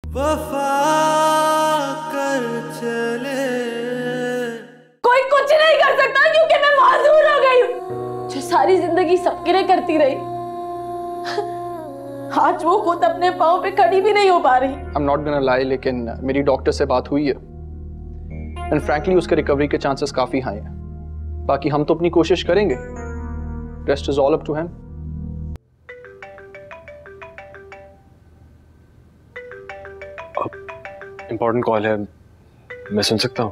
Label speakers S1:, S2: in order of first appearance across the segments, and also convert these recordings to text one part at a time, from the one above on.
S1: वफा कर चले।
S2: कोई कुछ नहीं कर सकता क्योंकि मैं माजूर हो गई हूँ, जो सारी जिंदगी सबके लिए करती रही। आज वो खुद अपने पाँव पे खड़ी भी नहीं हो पा रही।
S3: I'm not gonna lie, लेकिन मेरी डॉक्टर से बात हुई है एंड फ्रैंकली उसके रिकवरी के चांसेस काफी हाई हैं। बाकी हम तो अपनी कोशिश करेंगे, rest is all up to him.
S4: Important call है, मैं सुन सकता हूँ?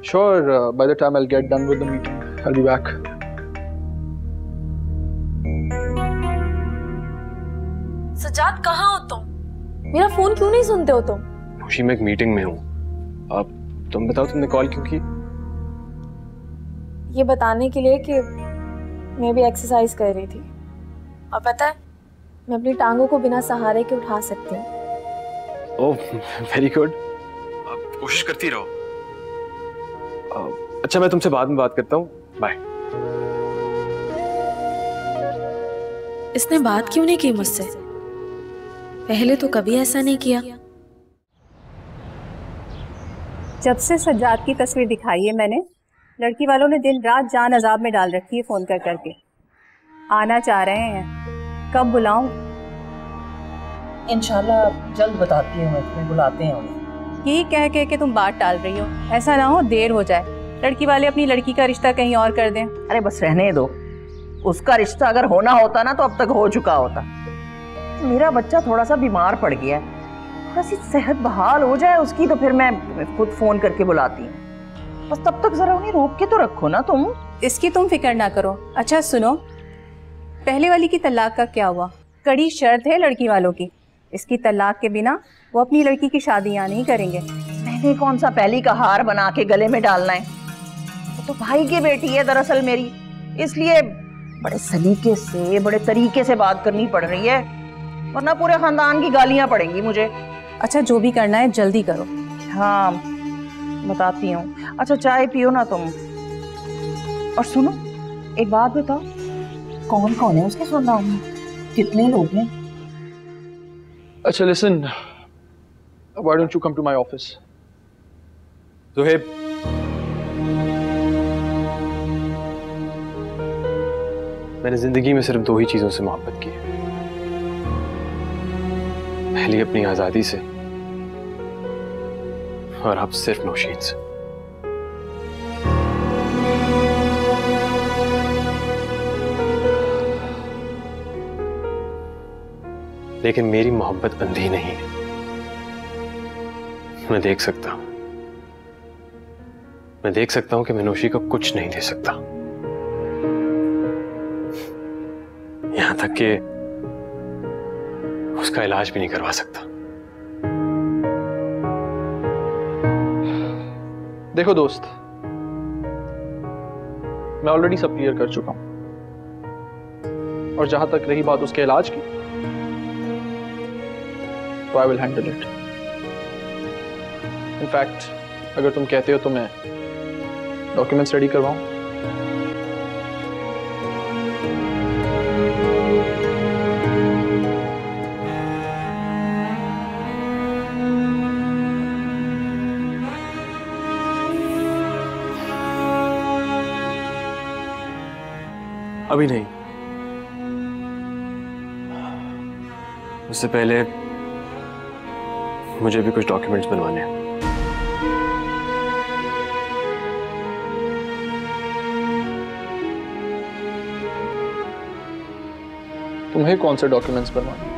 S3: Sure, by the time I'll get done with the meeting, I'll be back.
S2: Sajjad, कहाँ हो तुम? मेरा फोन क्यों नहीं सुनते हो तुम?
S4: खुशी, मैं एक मीटिंग में हूँ। अब तुम बताओ, तुमने कॉल क्यों की?
S2: ये बताने के लिए कि मैं भी एक्सरसाइज कर रही थी, और पता है मैं अपनी टांगों को बिना सहारे के उठा सकती हूँ।
S4: ओह, वेरी गुड। अब कोशिश करती रहो। अच्छा, मैं तुमसे बाद में बात करता हूँ, बाय।
S2: इसने बात क्यों नहीं की मुझसे? पहले तो कभी ऐसा नहीं किया।
S5: जब से सज्जाद की तस्वीर दिखाई है मैंने, लड़की वालों ने दिन रात जान अजाब में डाल रखी है फोन कर करके। आना चाह रहे हैं, कब बुलाऊं?
S6: इंशाल्लाह जल्द बताती हूँ, मैं बुलाते हैं उन्हें।
S5: यही कह के तुम बात टाल रही हो, ऐसा ना हो देर हो जाए, लड़की वाले अपनी लड़की का रिश्ता कहीं और कर दें।
S6: अरे बस रहने दो, उसका रिश्ता अगर होना होता ना तो अब तक हो चुका होता। मेरा बच्चा थोड़ा सा बीमार पड़ गया है, थोड़ा सी सेहत बहाल हो जाए उसकी तो फिर मैं खुद फोन करके बुलाती हूँ। बस तब तक जरा उन्हें रोक के तो रखो ना तुम।
S5: इसकी तुम फिक्र ना करो। अच्छा सुनो, पहले वाली की तलाक का क्या हुआ? कड़ी शर्त है लड़की वालों की, इसकी तलाक के बिना वो अपनी लड़की की शादियां नहीं करेंगे।
S6: मैंने कौन सा पहली का हार बना के गले में डालना है? वो तो भाई की बेटी है दरअसल मेरी, इसलिए बड़े सलीके से, बड़े तरीके से बात करनी पड़ रही है, वरना पूरे खानदान की गालियां पड़ेंगी मुझे।
S5: अच्छा जो भी करना है जल्दी करो।
S6: हाँ बताती हूँ। अच्छा चाय पियो ना तुम। और सुनो, एक बात बताओ, कौन कौन है उसके खानदान में? कितने लोग हैं?
S3: अच्छा listen, why don't you come to my office?
S4: Zuhaib, मैंने जिंदगी में सिर्फ दो ही चीजों से मोहब्बत की है। पहली अपनी आजादी से, और अब सिर्फ नौशीन से। लेकिन मेरी मोहब्बत अंधी नहीं है, मैं देख सकता हूं, मैं देख सकता हूं कि मैं नौशी को कुछ नहीं दे सकता, यहां तक कि उसका इलाज भी नहीं करवा सकता।
S3: देखो दोस्त, मैं ऑलरेडी सब क्लियर कर चुका हूं, और जहां तक रही बात उसके इलाज की, तो I will handle it. In fact अगर तुम कहते हो तो मैं डॉक्यूमेंट्स रेडी करवाऊं।
S4: अभी नहीं, उससे पहले मुझे भी कुछ डॉक्यूमेंट्स बनवाने हैं।
S3: तुम्हें कौन से डॉक्यूमेंट्स बनवाने?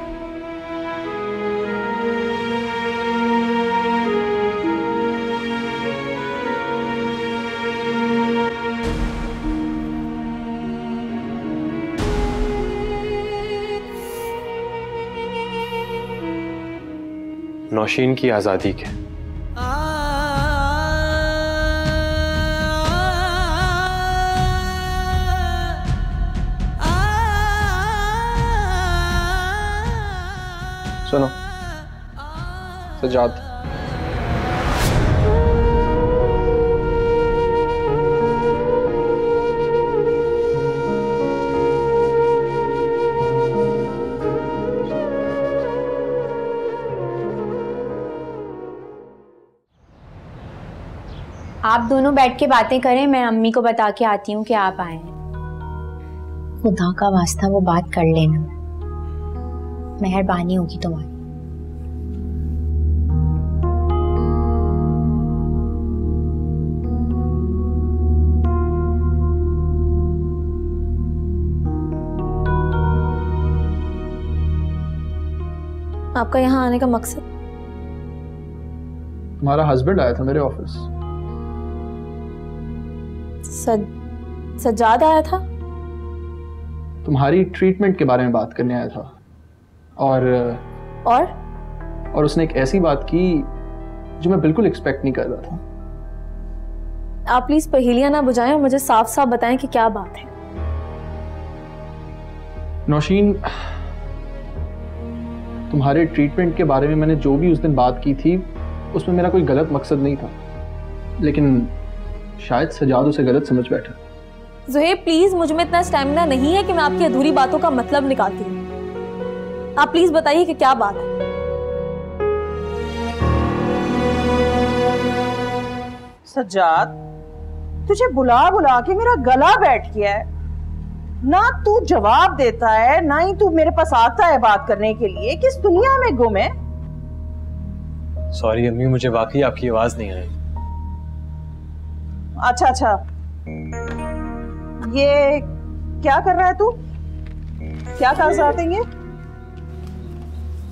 S4: नौशीन की आजादी के।
S3: सुनो सजाद,
S7: आप दोनों बैठ के बातें करें, मैं अम्मी को बता के आती हूँ कि आप आए हैं। खुदा का वास्ता वो बात कर लेना, मेहरबानी होगी तुम्हारी।
S2: आपका यहाँ आने का मकसद?
S3: तुम्हारा हस्बैंड आया था मेरे ऑफिस।
S2: सज्जाद आया था?
S3: तुम्हारी ट्रीटमेंट के बारे में बात करने आया था। और उसने एक ऐसी बात की जो मैं बिल्कुल एक्सपेक्ट नहीं कर रहा था।
S2: आप प्लीज पहेलियां ना बुझाएं और मुझे साफ साफ बताएं कि क्या बात है।
S3: नौशीन, तुम्हारे ट्रीटमेंट के बारे में मैंने जो भी उस दिन बात की थी उसमें मेरा कोई गलत मकसद नहीं था, लेकिन शायद सजाद उसे गलत समझ बैठा।
S2: ज़ुहैब प्लीज, मुझ में इतना स्टैमिना नहीं है कि मैं आपकी अधूरी बातों का मतलब निकालती हूँ। आप प्लीज बताइए कि क्या बात है।
S6: सज्जाद, तुझे बुला बुला के मेरा गला बैठ गया है। ना तू जवाब देता है, ना ही तू मेरे पास आता है बात करने के लिए। किस दुनिया में गुम है?
S4: सॉरी अम्मी, मुझे वाकई आपकी आवाज नहीं आई।
S6: अच्छा, ये क्या कर रहा है तू? क्या कागजात हैं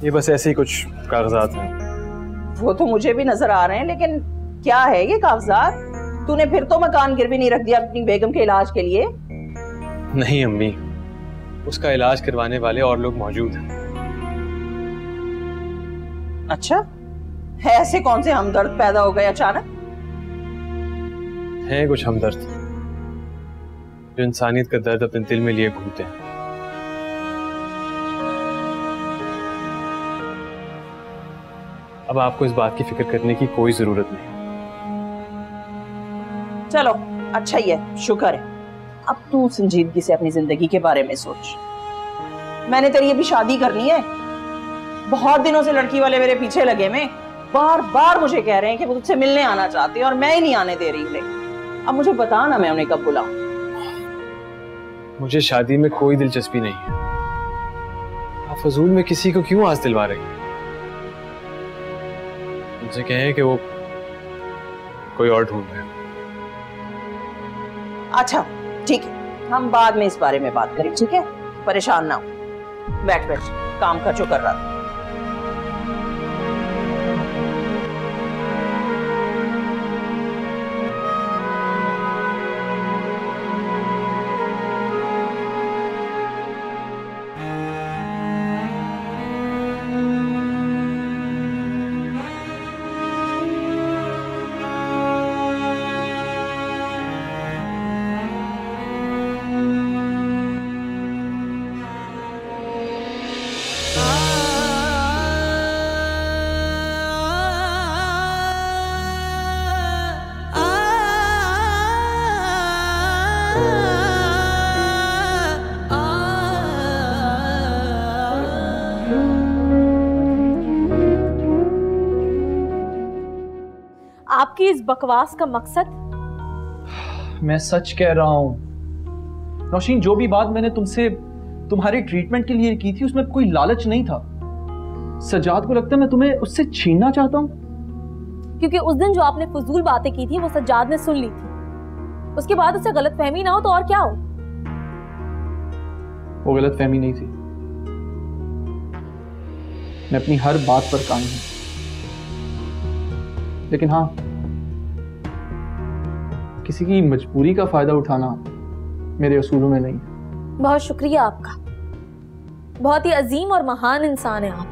S4: ये बस ऐसे ही कुछ कागजात हैं।
S6: वो तो मुझे भी नजर आ रहे हैं, लेकिन क्या है ये कागजात? तूने फिर तो मकान गिरवी नहीं रख दिया अपनी बेगम के इलाज के लिए?
S4: नहीं अम्मी, उसका इलाज करवाने वाले और लोग मौजूद हैं।
S6: अच्छा, है ऐसे कौन से हमदर्द पैदा हो गए अचानक?
S4: हैं कुछ हमदर्द जो इंसानियत का दर्द अपने दिल में लिए घूमते हैं। अब आपको इस बात की फिक्र करने की कोई जरूरत नहीं।
S6: चलो अच्छा ही है, शुक्र है। अब तू संजीदगी से अपनी जिंदगी के बारे में सोच। मैंने तेरी अभी शादी करनी है। बहुत दिनों से लड़की वाले मेरे पीछे लगे में, बार बार मुझे कह रहे हैं कि वो तुझसे मिलने आना चाहते हैं और मैं ही नहीं आने दे रही उन्हें। अब मुझे बता ना, मैं उन्हें कब बुलाऊं?
S4: मुझे शादी में कोई दिलचस्पी नहीं है। आप फजूल में किसी को क्यों आस दिलवा रहे हैं? उनसे कहें कि वो कोई और ढूंढ रहे हैं।
S6: अच्छा ठीक है, हम बाद में इस बारे में बात करें, ठीक है? परेशान ना हो, बैठ काम कर जो कर रहा था।
S2: आपकी इस बकवास का मकसद?
S3: मैं सच कह रहा हूं नौशीन, जो भी बात मैंने तुमसे तुम्हारे ट्रीटमेंट के लिए की थी उसमें कोई लालच नहीं था। सज्जाद को लगता है मैं तुम्हें उससे छीनना चाहता हूं।
S2: क्योंकि उस दिन जो आपने फजूल बातें की थी वो सज्जाद ने सुन ली थी। उसके बाद उसे गलतफहमी ना हो तो और क्या हो?
S3: वो गलतफहमी नहीं थी। मैं अपनी हर बात पर कायम हूं, लेकिन हाँ, किसी की मजबूरी का फायदा उठाना मेरे असूलों में नहीं।
S2: बहुत शुक्रिया आपका, बहुत ही अजीम और महान इंसान है आप।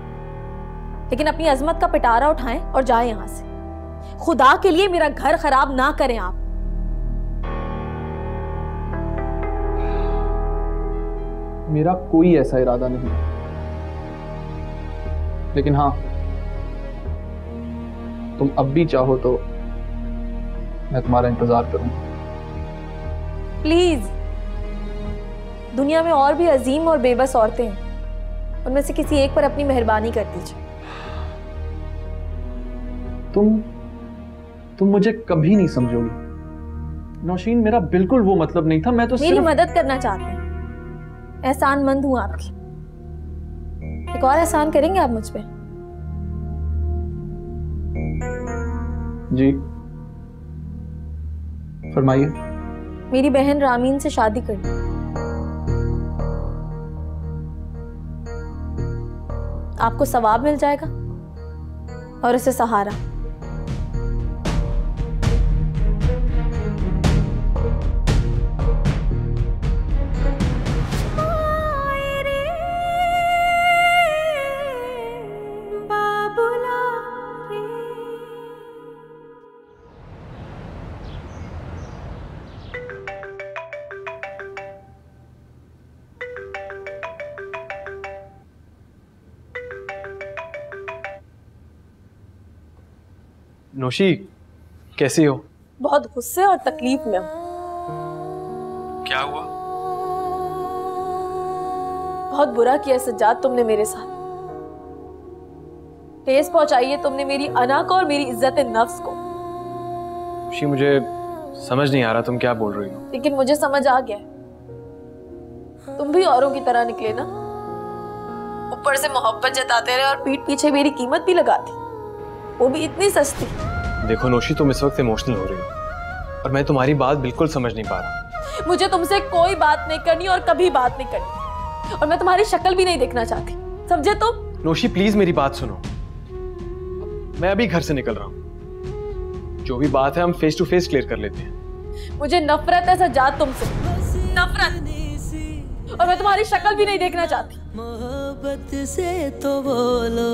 S2: लेकिन अपनी अजमत का पिटारा उठाएं और जाएं यहां से। खुदा के लिए मेरा घर खराब ना करें आप।
S3: मेरा कोई ऐसा इरादा नहीं, लेकिन हाँ, तुम अब भी चाहो तो मैं तुम्हारा इंतजार करूंगा।
S2: प्लीज, दुनिया में और भी अजीम और बेबस औरतें हैं, उनमें से किसी एक पर अपनी मेहरबानी कर दीजिए।
S3: तुम मुझे कभी नहीं समझोगी। नौशीन, मेरा बिल्कुल वो मतलब नहीं था, मैं तो
S2: मेरी
S3: सिर्फ
S2: मदद करना चाहते हैं, एहसानमंद हूं आपकी। एक और एहसान करेंगे आप मुझ पे?
S3: जी फरमाइए।
S2: मेरी बहन रामीन से शादी करनी। आपको सवाब मिल जाएगा और उसे सहारा।
S4: नौशी, कैसी हो?
S2: बहुत गुस्से और तकलीफ में हूं।
S4: क्या हुआ?
S2: बहुत बुरा किया सज्जाद तुमने मेरे साथ। ठेस पहुंचाई है तुमने मेरी अना को और मेरी इज्जत नफ्स को।
S4: नौशी, मुझे समझ नहीं आ रहा तुम क्या बोल रही हो।
S2: लेकिन मुझे समझ आ गया, तुम भी औरों की तरह निकले ना। ऊपर से मोहब्बत जताते रहे और पीठ पीछे मेरी कीमत भी लगाती, वो भी इतनी सस्ती।
S4: देखो नौशी, तुम इस वक्त इमोशनल हो रही हो और मैं तुम्हारी बात बिल्कुल समझ नहीं पा रहा।
S2: मुझे तुमसे कोई बात नहीं करनी और कभी बात नहीं करनी, और मैं तुम्हारी शक्ल भी नहीं देखना चाहती, समझे तुम?
S4: नौशी प्लीज मेरी बात सुनो, मैं अभी घर से निकल रहा हूँ। जो भी बात है हम फेस टू फेस क्लियर कर लेते हैं।
S2: मुझे नफरत है सज्जाद तुमसे, नफरत, और मैं तुम्हारी शक्ल भी नहीं देखना चाहती।
S1: मोहब्बत से तो बोलो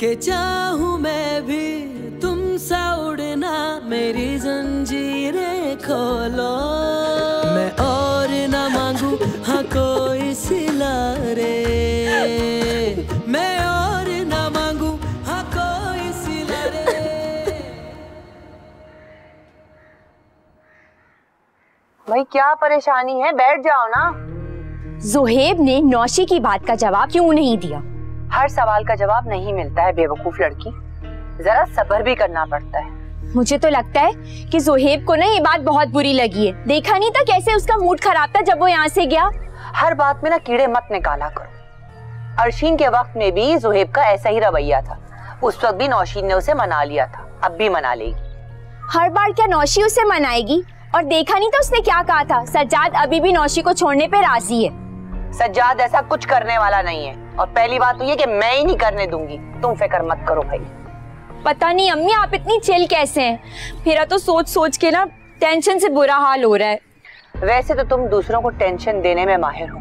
S1: कि चाहूं मैं भी तुम सा उड़ना, मेरी जंजीरें खोलो। मैं और ना मांगू हाँ कोई सिला रे, मैं और ना मांगू हाँ कोई सिला रे।
S6: भाई क्या परेशानी है, बैठ जाओ ना।
S7: ज़ुहैब ने नौशी की बात का जवाब क्यों नहीं दिया?
S6: हर सवाल का जवाब नहीं मिलता है बेवकूफ लड़की, जरा सब्र भी करना पड़ता है।
S7: मुझे तो लगता है कि ज़ुहैब को ना ये बात बहुत बुरी लगी है। देखा नहीं था कैसे उसका मूड खराब था जब वो यहाँ से गया।
S6: हर बात में ना कीड़े मत निकाला करो। अर्शीन के वक्त में भी ज़ुहैब का ऐसा ही रवैया था, उस वक्त भी नौशीन ने उसे मना लिया था, अब भी मना लेगी।
S7: हर बार क्या नौशी उसे मनाएगी? और देखा नहीं था उसने क्या कहा था, सज्जाद अभी भी नौशी को छोड़ने पे राजी है।
S6: सज्जाद ऐसा कुछ करने वाला नहीं है, और पहली बात तो ये कि मैं ही नहीं करने दूंगी। तुम फिक्र मत करो भाई।
S7: पता नहीं अम्मी आप इतनी चिल कैसे हैं? मेरा तो सोच सोच के ना टेंशन से बुरा हाल हो रहा है।
S6: वैसे तो तुम दूसरों को टेंशन देने में माहिर हो।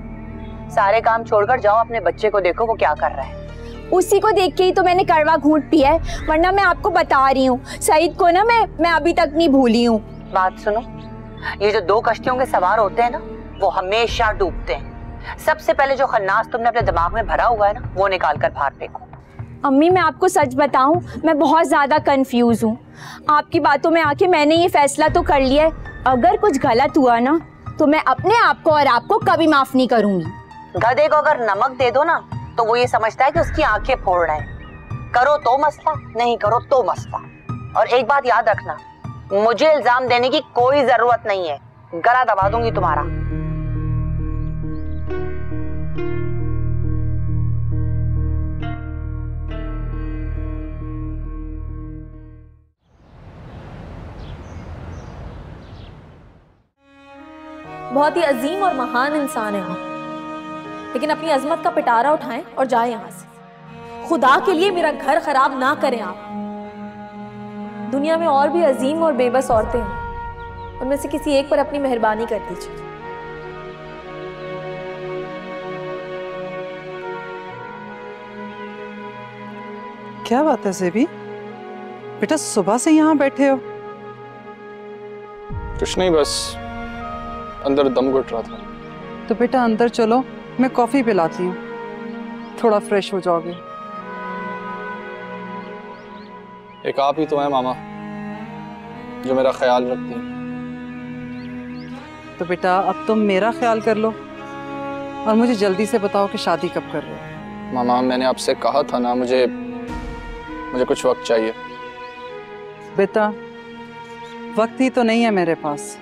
S6: सारे काम छोड़कर जाओ, अपने बच्चे को देखो वो क्या कर रहा है।
S7: उसी को देख के ही तो मैंने कड़वा घूंट पिया है, वरना मैं आपको बता रही हूँ सईद को ना मैं अभी तक नहीं भूली हूँ।
S6: बात सुनो, ये जो दो कश्तियों के सवार होते हैं ना, वो हमेशा डूबते हैं। सबसे पहले जो खन्नास तुमने अपने दिमाग में भरा हुआ है ना, वो निकाल कर बाहर फेंको।
S7: अम्मी मैं आपको सच बताऊं, मैं बहुत ज्यादा कंफ्यूज हूँ। आपकी बातों में आके मैंने ये फैसला तो कर लिया है, अगर कुछ गलत हुआ ना तो मैं अपने आप को और आपको कभी माफ नहीं करूंगी।
S6: गधे को अगर नमक दे दो ना तो वो ये समझता है कि उसकी आंखें फोड़ रहे हैं। करो तो मसला, नहीं करो तो मसला। और एक बात याद रखना, मुझे इल्जाम देने की कोई जरूरत नहीं है, गला दबा दूंगी तुम्हारा।
S2: बहुत ही अजीम और महान इंसान है आप, लेकिन अपनी अजमत का पिटारा उठाएं और जाएं यहां से। खुदा के लिए मेरा घर खराब ना करें आप। दुनिया में और भी अजीम और बेबस औरतें हैं, उनमें से किसी एक पर अपनी मेहरबानी कर दीजिए।
S8: क्या बात है ज़ेबी, बेटा सुबह से यहाँ बैठे हो?
S9: कुछ नहीं, बस अंदर दम घुट रहा था।
S8: तो बेटा अंदर चलो, मैं कॉफी पिलाती हूँ, थोड़ा फ्रेश हो जाओगे।
S9: एक आप ही तो है मामा जो मेरा ख्याल रखती हैं।
S8: तो बेटा अब तुम मेरा ख्याल कर लो और मुझे जल्दी से बताओ कि शादी कब कर रहे हो।
S9: मामा मैंने आपसे कहा था ना, मुझे कुछ वक्त चाहिए।
S8: बेटा वक्त ही तो नहीं है मेरे पास,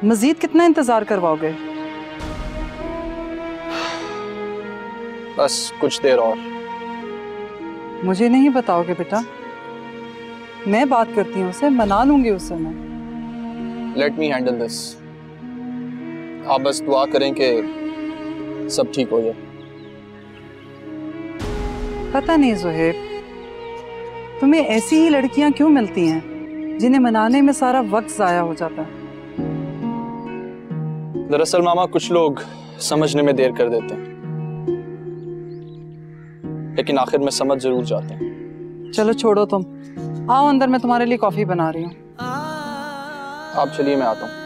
S8: मजीद कितना इंतजार करवाओगे?
S9: बस कुछ देर और।
S8: मुझे नहीं बताओगे बेटा? मैं बात करती हूँ उसे, मना लूंगी उसे मैं।
S9: Let me handle this. आप बस दुआ करें कि सब ठीक हो जाए।
S8: पता नहीं ज़ुहैब, तुम्हें ऐसी ही लड़कियां क्यों मिलती हैं जिन्हें मनाने में सारा वक्त ज़ाया हो जाता है?
S9: दरअसल मामा कुछ लोग समझने में देर कर देते हैं, लेकिन आखिर में समझ जरूर जाते हैं।
S8: चलो छोड़ो तुम, आओ अंदर, मैं तुम्हारे लिए कॉफी बना रही हूँ।
S9: आप चलिए, मैं आता हूँ।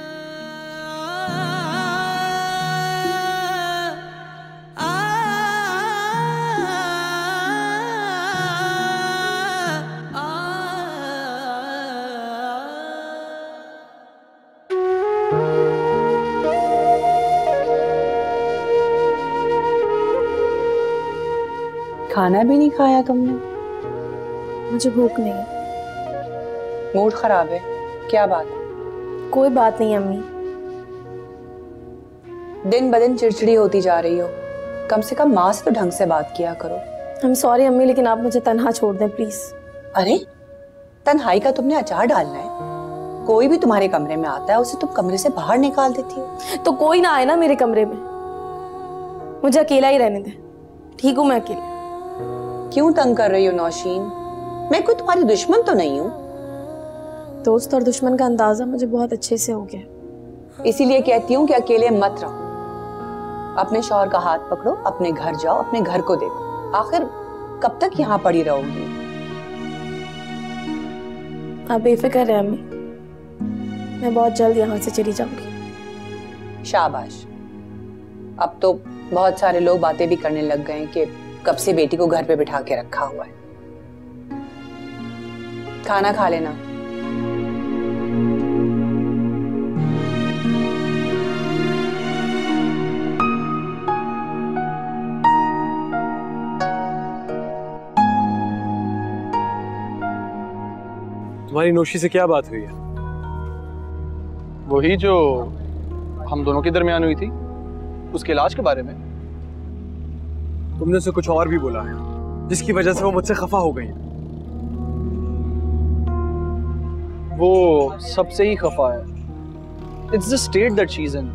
S5: खाना भी नहीं खाया तुमने?
S2: मुझे भूख नहीं है।
S5: मूड खराब है, क्या बात है?
S2: कोई बात नहीं अम्मी।
S5: दिन ब दिन चिड़चिड़ी होती जा रही हो, कम से कम माँ से तो ढंग से बात किया करो।
S2: I'm sorry अम्मी, लेकिन आप मुझे तन्हा छोड़ दें प्लीज।
S5: अरे तन्हाई का तुमने अचार डालना है? कोई भी तुम्हारे कमरे में आता है उसे तुम कमरे से बाहर निकाल देती हो।
S2: तो कोई ना आए ना मेरे कमरे में, मुझे अकेला ही रहने दे। ठीक हूँ मैं अकेले।
S5: क्यों तंग कर रही हो नौशीन? मैं कोई तुम्हारी दुश्मन तो नहीं हूँ।
S2: दोस्त और दुश्मन का अंदाजा मुझे बहुत अच्छे से हो गया,
S5: इसीलिए कहती हूँ कि अकेले मत रहो। अपने शौहर का हाथ पकड़ो, अपने घर जाओ, अपने घर को देखो। आखिर कब तक यहाँ पड़ी रहोगी?
S2: आप बेफिक्र रहे अम्मी, मैं बहुत जल्द यहाँ से चली जाऊंगी।
S5: शाबाश। अब तो बहुत सारे लोग बातें भी करने लग गए कि कब से बेटी को घर पे बिठा के रखा हुआ है। खाना खा लेना।
S4: तुम्हारी नौशी से क्या बात हुई है?
S9: वही जो हम दोनों के दरमियान हुई थी, उसके इलाज के बारे में।
S4: तुमने उसे कुछ और भी बोला है जिसकी वजह से वो मुझसे खफा हो गई।
S3: वो सबसे ही खफा है। It's the state that she is in.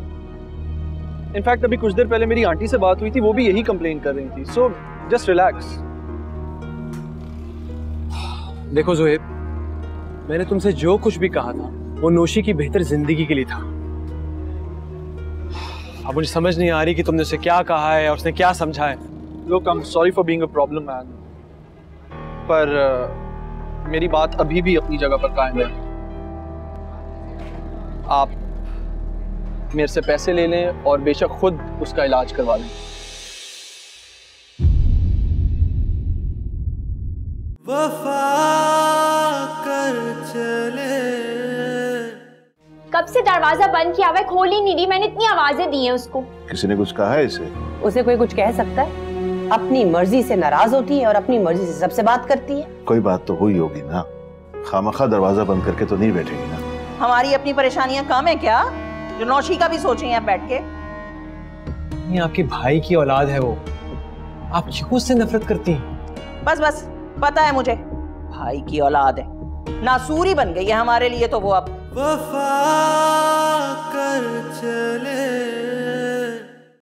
S3: In fact अभी कुछ देर पहले मेरी आंटी से बात हुई थी, वो भी यही कंप्लेन कर रही थी। So just relax.
S4: देखो ज़ुहैब, मैंने तुमसे जो कुछ भी कहा था वो नौशी की बेहतर जिंदगी के लिए था। अब मुझे समझ नहीं आ रही कि तुमने उसे क्या कहा है और उसने क्या समझा है।
S3: Look, I'm sorry for being a problem man, पर मेरी बात अभी भी अपनी जगह पर कायम है। आप मेरे से पैसे ले लें और बेशक खुद उसका इलाज करवा लें।
S1: वफा कर चले।
S7: कब से दरवाजा बंद किया हुआ है, खोल ही नहीं रही। मैंने इतनी आवाजें दी हैं उसको।
S10: किसी ने कुछ कहा है इसे?
S6: उसे कोई कुछ कह सकता है? अपनी मर्जी से नाराज होती है और अपनी मर्जी से सबसे बात करती है।
S10: कोई बात तो हुई होगी ना, खामखा दरवाजा बंद करके तो नहीं बैठेगी ना।
S6: हमारी अपनी परेशानियां कम है क्या, जो नौशी का भी सोचें यहाँ बैठ के?
S4: ये आपके भाई की औलाद है वो, आप क्यों उससे नफरत करती हैं?
S6: बस बस, पता है मुझे, भाई की औलाद है, नासूरी बन गई है हमारे लिए तो वो अब।
S1: वफा कर